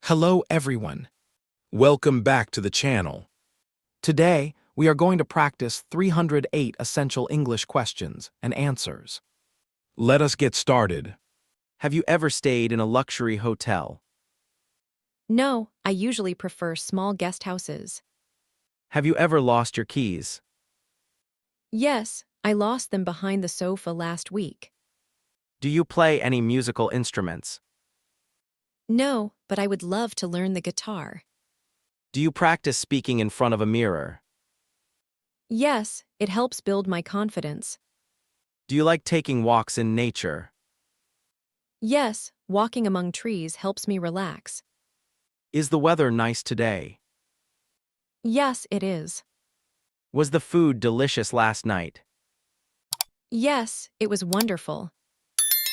Hello everyone. Welcome back to the channel. Today, we are going to practice 308 essential English questions and answers. Let us get started. Have you ever stayed in a luxury hotel? No, I usually prefer small guest houses. Have you ever lost your keys? Yes, I lost them behind the sofa last week. Do you play any musical instruments? No, but I would love to learn the guitar. Do you practice speaking in front of a mirror? Yes, it helps build my confidence. Do you like taking walks in nature? Yes, walking among trees helps me relax. Is the weather nice today? Yes, it is. Was the food delicious last night? Yes, it was wonderful.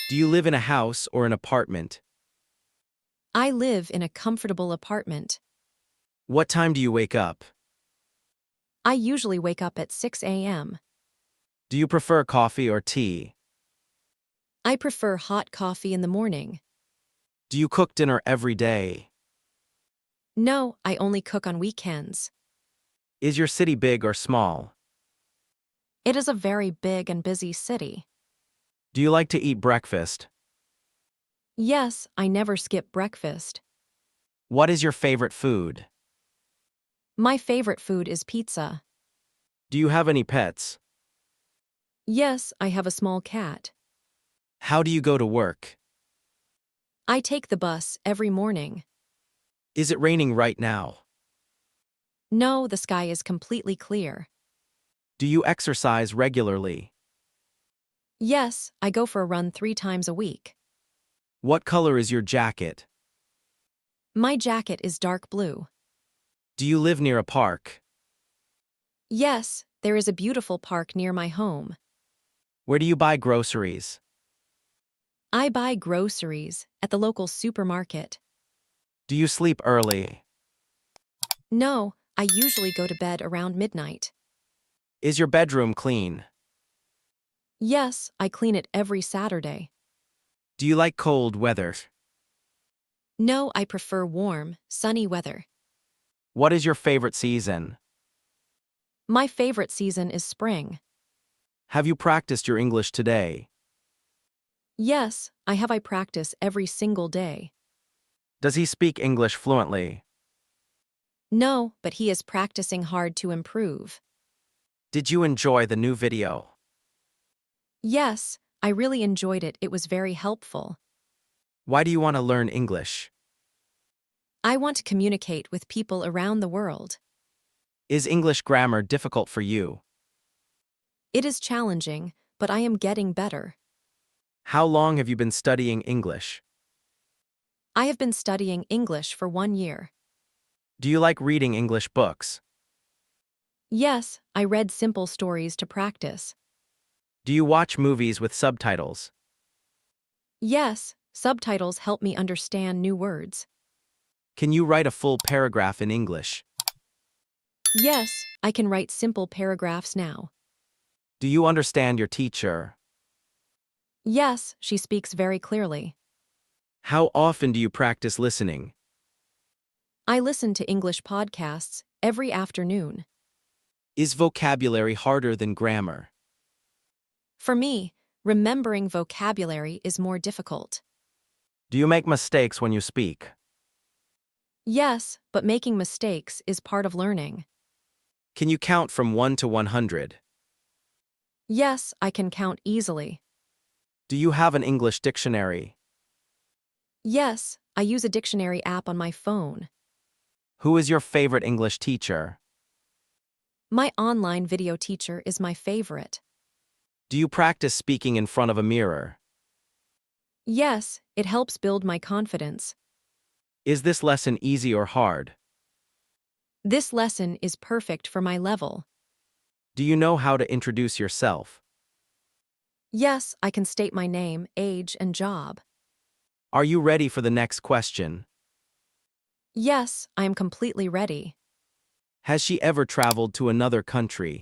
Do you live in a house or an apartment? I live in a comfortable apartment. What time do you wake up? I usually wake up at 6 a.m. Do you prefer coffee or tea? I prefer hot coffee in the morning. Do you cook dinner every day? No, I only cook on weekends. Is your city big or small? It is a very big and busy city. Do you like to eat breakfast? Yes, I never skip breakfast. What is your favorite food? My favorite food is pizza. Do you have any pets? Yes, I have a small cat. How do you go to work? I take the bus every morning. Is it raining right now? No, the sky is completely clear. Do you exercise regularly? Yes, I go for a run 3 times a week. What color is your jacket? My jacket is dark blue. Do you live near a park? Yes, there is a beautiful park near my home. Where do you buy groceries? I buy groceries at the local supermarket. Do you sleep early? No, I usually go to bed around midnight. Is your bedroom clean? Yes, I clean it every Saturday. Do you like cold weather? No, I prefer warm, sunny weather. What is your favorite season? My favorite season is spring. Have you practiced your English today? Yes, I practice every single day. Does he speak English fluently? No, but he is practicing hard to improve. Did you enjoy the new video? Yes, I really enjoyed it. It was very helpful. Why do you want to learn English? I want to communicate with people around the world. Is English grammar difficult for you? It is challenging, but I am getting better. How long have you been studying English? I have been studying English for 1 year. Do you like reading English books? Yes, I read simple stories to practice. Do you watch movies with subtitles? Yes, subtitles help me understand new words. Can you write a full paragraph in English? Yes, I can write simple paragraphs now. Do you understand your teacher? Yes, she speaks very clearly. How often do you practice listening? I listen to English podcasts every afternoon. Is vocabulary harder than grammar? For me, remembering vocabulary is more difficult. Do you make mistakes when you speak? Yes, but making mistakes is part of learning. Can you count from 1 to 100? Yes, I can count easily. Do you have an English dictionary? Yes, I use a dictionary app on my phone. Who is your favorite English teacher? My online video teacher is my favorite. Do you practice speaking in front of a mirror? Yes, it helps build my confidence. Is this lesson easy or hard? This lesson is perfect for my level. Do you know how to introduce yourself? Yes, I can state my name, age, and job. Are you ready for the next question? Yes, I am completely ready. Has she ever traveled to another country?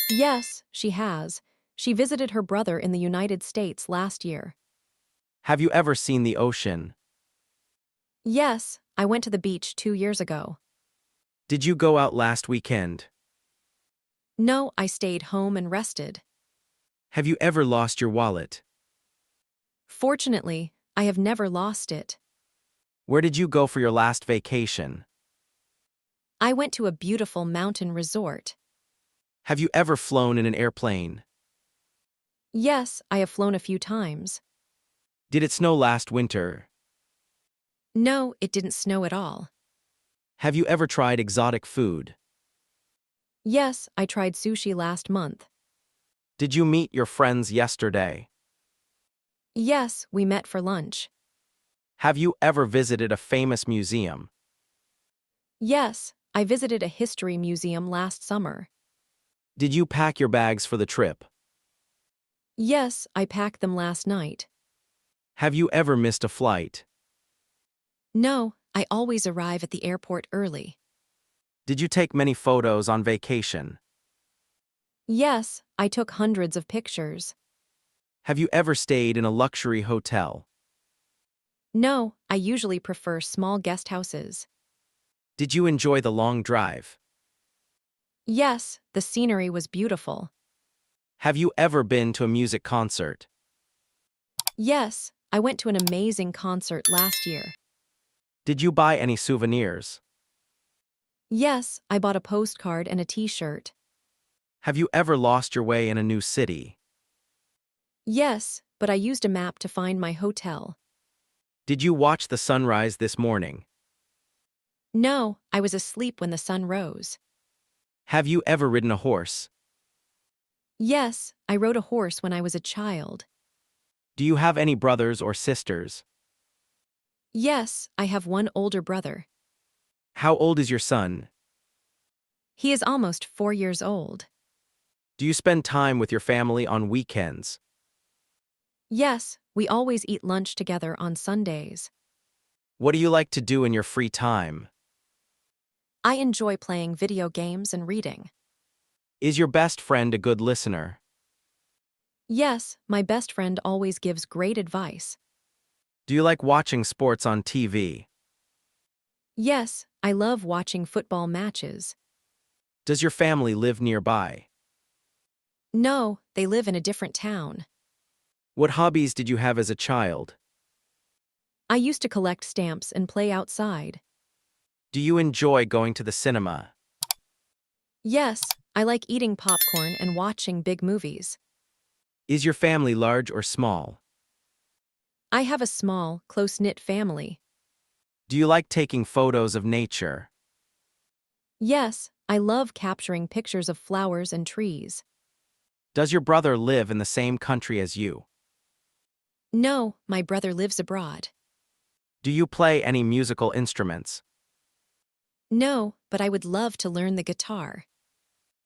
Yes, she has. She visited her brother in the United States last year. Have you ever seen the ocean? Yes, I went to the beach 2 years ago. Did you go out last weekend? No, I stayed home and rested. Have you ever lost your wallet? Fortunately, I have never lost it. Where did you go for your last vacation? I went to a beautiful mountain resort. Have you ever flown in an airplane? Yes, I have flown a few times. Did it snow last winter? No, it didn't snow at all. Have you ever tried exotic food? Yes, I tried sushi last month. Did you meet your friends yesterday? Yes, we met for lunch. Have you ever visited a famous museum? Yes, I visited a history museum last summer. Did you pack your bags for the trip? Yes, I packed them last night. Have you ever missed a flight? No, I always arrive at the airport early. Did you take many photos on vacation? Yes, I took hundreds of pictures. Have you ever stayed in a luxury hotel? No, I usually prefer small guest houses. Did you enjoy the long drive? Yes, the scenery was beautiful. Have you ever been to a music concert? Yes, I went to an amazing concert last year. Did you buy any souvenirs? Yes, I bought a postcard and a t-shirt. Have you ever lost your way in a new city? Yes, but I used a map to find my hotel. Did you watch the sunrise this morning? No, I was asleep when the sun rose. Have you ever ridden a horse? Yes, I rode a horse when I was a child. Do you have any brothers or sisters? Yes, I have one older brother. How old is your son? He is almost 4 years old. Do you spend time with your family on weekends? Yes, we always eat lunch together on Sundays. What do you like to do in your free time? I enjoy playing video games and reading. Is your best friend a good listener? Yes, my best friend always gives great advice. Do you like watching sports on TV? Yes, I love watching football matches. Does your family live nearby? No, they live in a different town. What hobbies did you have as a child? I used to collect stamps and play outside. Do you enjoy going to the cinema? Yes, I like eating popcorn and watching big movies. Is your family large or small? I have a small, close-knit family. Do you like taking photos of nature? Yes, I love capturing pictures of flowers and trees. Does your brother live in the same country as you? No, my brother lives abroad. Do you play any musical instruments? No, but I would love to learn the guitar.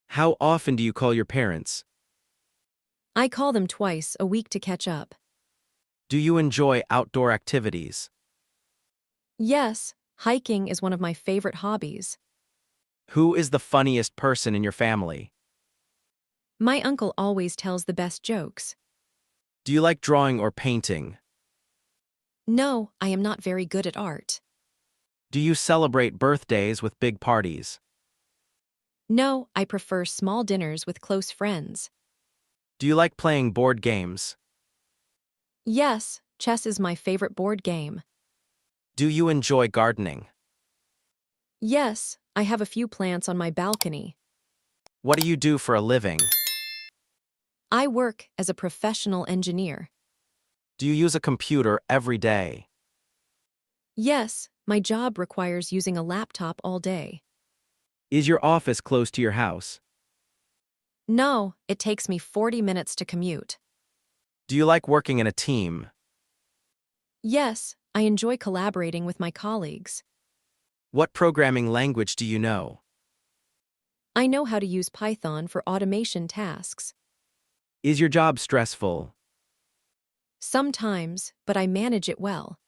How often do you call your parents? I call them twice a week to catch up. Do you enjoy outdoor activities? Yes, hiking is one of my favorite hobbies. Who is the funniest person in your family? My uncle always tells the best jokes. Do you like drawing or painting? No, I am not very good at art. Do you celebrate birthdays with big parties? No, I prefer small dinners with close friends. Do you like playing board games? Yes, chess is my favorite board game. Do you enjoy gardening? Yes, I have a few plants on my balcony. What do you do for a living? I work as a professional engineer. Do you use a computer every day? Yes, my job requires using a laptop all day. Is your office close to your house? No, it takes me 40 minutes to commute. Do you like working in a team? Yes, I enjoy collaborating with my colleagues. What programming language do you know? I know how to use Python for automation tasks. Is your job stressful? Sometimes, but I manage it well.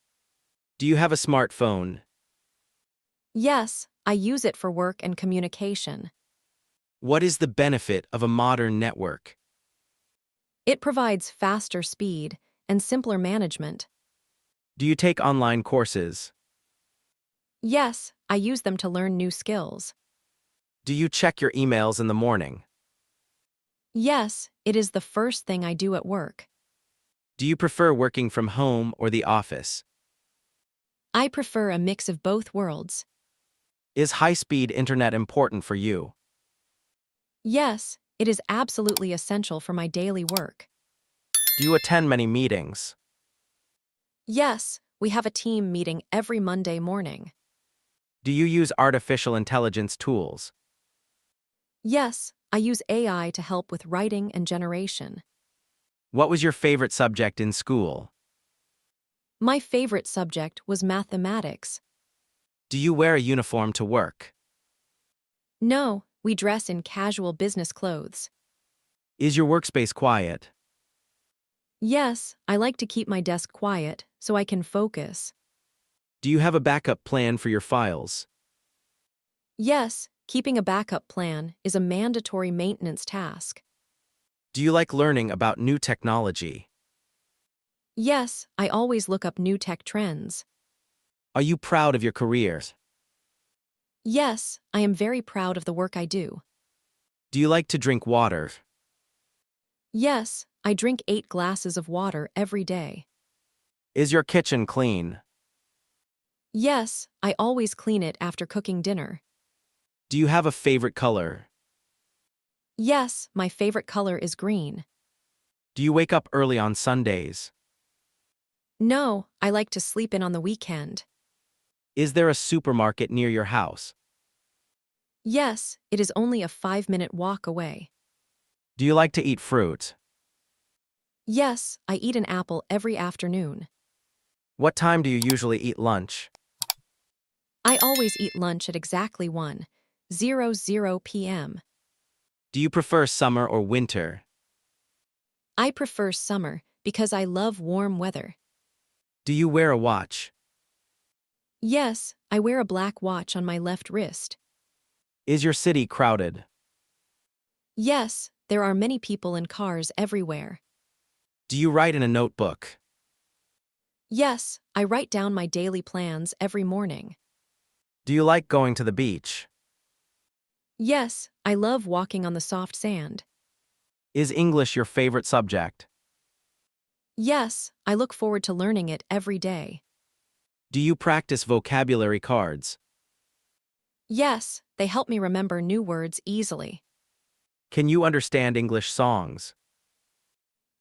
Do you have a smartphone? Yes, I use it for work and communication. What is the benefit of a modern network? It provides faster speed and simpler management. Do you take online courses? Yes, I use them to learn new skills. Do you check your emails in the morning? Yes, it is the first thing I do at work. Do you prefer working from home or the office? I prefer a mix of both worlds. Is high-speed internet important for you? Yes, it is absolutely essential for my daily work. Do you attend many meetings? Yes, we have a team meeting every Monday morning. Do you use artificial intelligence tools? Yes, I use AI to help with writing and generation. What was your favorite subject in school? My favorite subject was mathematics. Do you wear a uniform to work? No, we dress in casual business clothes. Is your workspace quiet? Yes, I like to keep my desk quiet so I can focus. Do you have a backup plan for your files? Yes, keeping a backup plan is a mandatory maintenance task. Do you like learning about new technology? Yes, I always look up new tech trends. Are you proud of your career? Yes, I am very proud of the work I do. Do you like to drink water? Yes, I drink 8 glasses of water every day. Is your kitchen clean? Yes, I always clean it after cooking dinner. Do you have a favorite color? Yes, my favorite color is green. Do you wake up early on Sundays? No, I like to sleep in on the weekend. Is there a supermarket near your house? Yes, it is only a 5-minute walk away. Do you like to eat fruit? Yes, I eat an apple every afternoon. What time do you usually eat lunch? I always eat lunch at exactly 1:00 p.m. Do you prefer summer or winter? I prefer summer because I love warm weather. Do you wear a watch? Yes, I wear a black watch on my left wrist. Is your city crowded? Yes, there are many people and cars everywhere. Do you write in a notebook? Yes, I write down my daily plans every morning. Do you like going to the beach? Yes, I love walking on the soft sand. Is English your favorite subject? Yes, I look forward to learning it every day. Do you practice vocabulary cards? Yes, they help me remember new words easily. Can you understand English songs?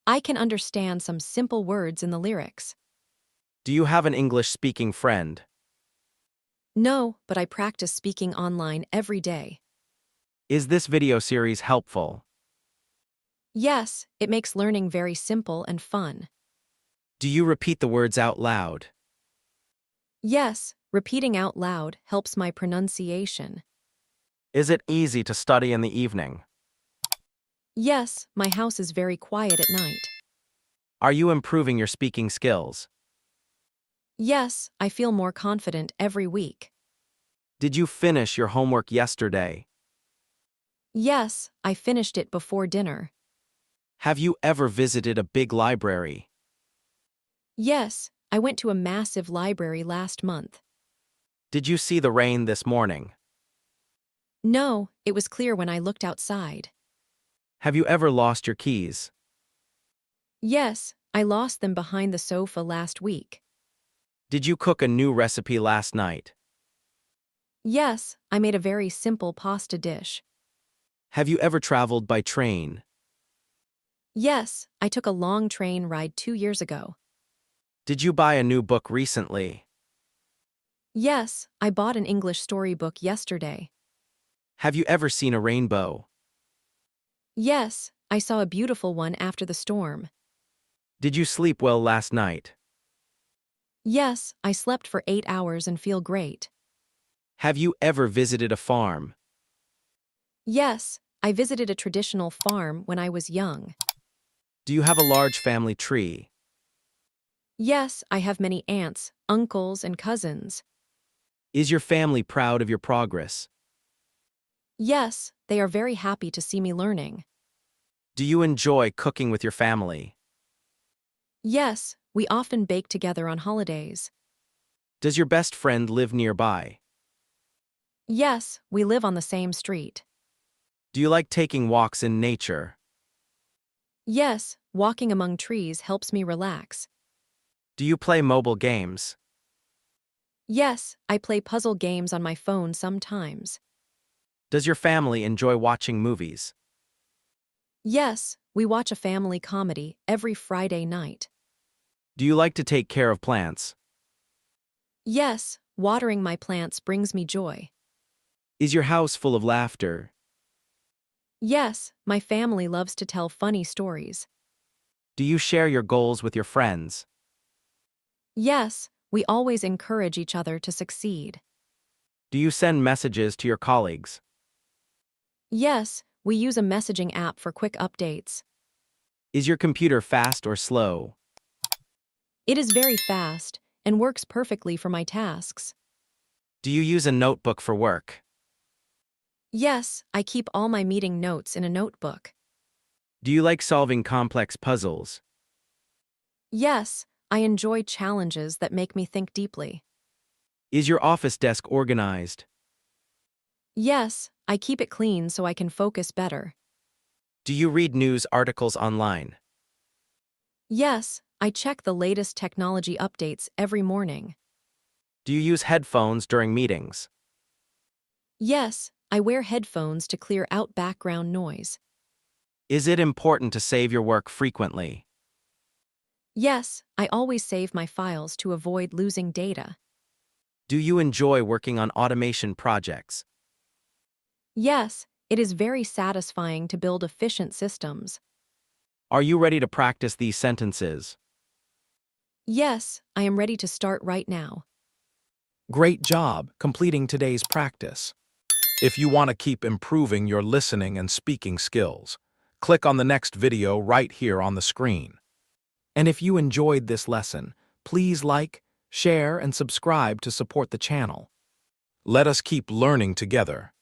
I can understand some simple words in the lyrics. Do you have an English-speaking friend? No, but I practice speaking online every day. Is this video series helpful? Yes, it makes learning very simple and fun. Do you repeat the words out loud? Yes, repeating out loud helps my pronunciation. Is it easy to study in the evening? Yes, my house is very quiet at night. Are you improving your speaking skills? Yes, I feel more confident every week. Did you finish your homework yesterday? Yes, I finished it before dinner. Have you ever visited a big library? Yes, I went to a massive library last month. Did you see the rain this morning? No, it was clear when I looked outside. Have you ever lost your keys? Yes, I lost them behind the sofa last week. Did you cook a new recipe last night? Yes, I made a very simple pasta dish. Have you ever traveled by train? Yes, I took a long train ride 2 years ago. Did you buy a new book recently? Yes, I bought an English storybook yesterday. Have you ever seen a rainbow? Yes, I saw a beautiful one after the storm. Did you sleep well last night? Yes, I slept for 8 hours and feel great. Have you ever visited a farm? Yes, I visited a traditional farm when I was young. Do you have a large family tree? Yes, I have many aunts, uncles, and cousins. Is your family proud of your progress? Yes, they are very happy to see me learning. Do you enjoy cooking with your family? Yes, we often bake together on holidays. Does your best friend live nearby? Yes, we live on the same street. Do you like taking walks in nature? Yes, walking among trees helps me relax. Do you play mobile games? Yes, I play puzzle games on my phone sometimes. Does your family enjoy watching movies? Yes, we watch a family comedy every Friday night. Do you like to take care of plants? Yes, watering my plants brings me joy. Is your house full of laughter? Yes, my family loves to tell funny stories. Do you share your goals with your friends? Yes, we always encourage each other to succeed. Do you send messages to your colleagues? Yes, we use a messaging app for quick updates. Is your computer fast or slow? It is very fast and works perfectly for my tasks. Do you use a notebook for work? Yes, I keep all my meeting notes in a notebook. Do you like solving complex puzzles? Yes, I enjoy challenges that make me think deeply. Is your office desk organized? Yes, I keep it clean so I can focus better. Do you read news articles online? Yes, I check the latest technology updates every morning. Do you use headphones during meetings? Yes, I wear headphones to clear out background noise. Is it important to save your work frequently? Yes, I always save my files to avoid losing data. Do you enjoy working on automation projects? Yes, it is very satisfying to build efficient systems. Are you ready to practice these sentences? Yes, I am ready to start right now. Great job completing today's practice. If you want to keep improving your listening and speaking skills, click on the next video right here on the screen. And if you enjoyed this lesson, please like, share, and subscribe to support the channel. Let us keep learning together.